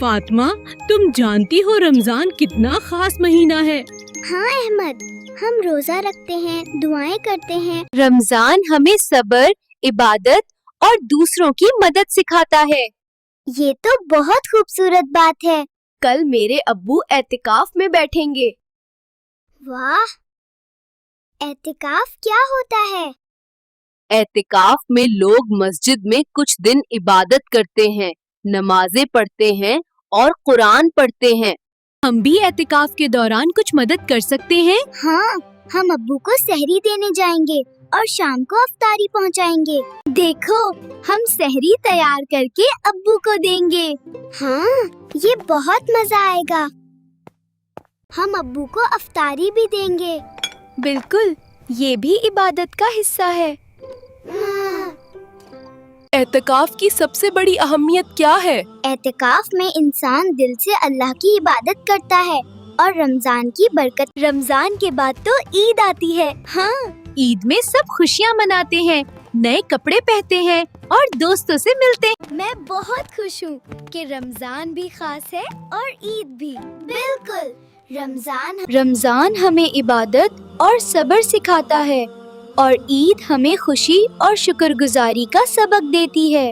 फातिमा, तुम जानती हो रमजान कितना खास महीना है। हाँ अहमद, हम रोजा रखते हैं, दुआएं करते हैं। रमजान हमें सब्र, इबादत और दूसरों की मदद सिखाता है। ये तो बहुत खूबसूरत बात है। कल मेरे अब्बू एतिकाफ में बैठेंगे। वाह, एतिकाफ क्या होता है? एतिकाफ में लोग मस्जिद में कुछ दिन इबादत करते हैं, नमाजें पढ़ते हैं और कुरान पढ़ते हैं। हम भी एतिकाफ के दौरान कुछ मदद कर सकते हैं। हाँ, हम अब्बू को सहरी देने जाएंगे और शाम को अफ्तारी पहुंचाएंगे। देखो, हम सहरी तैयार करके अब्बू को देंगे। हाँ, ये बहुत मजा आएगा। हम अब्बू को अफ्तारी भी देंगे। बिल्कुल, ये भी इबादत का हिस्सा है। एतिकाफ की सबसे बड़ी अहमियत क्या है? एतिकाफ में इंसान दिल से अल्लाह की इबादत करता है और रमजान की बरकत। रमजान के बाद तो ईद आती है। हाँ, ईद में सब खुशियाँ मनाते हैं, नए कपड़े पहनते हैं और दोस्तों से मिलते हैं। मैं बहुत खुश हूँ कि रमजान भी खास है और ईद भी। बिल्कुल, रमजान हमें इबादत और सब्र सिखाता है और ईद हमें खुशी और शुक्रगुजारी का सबक देती है।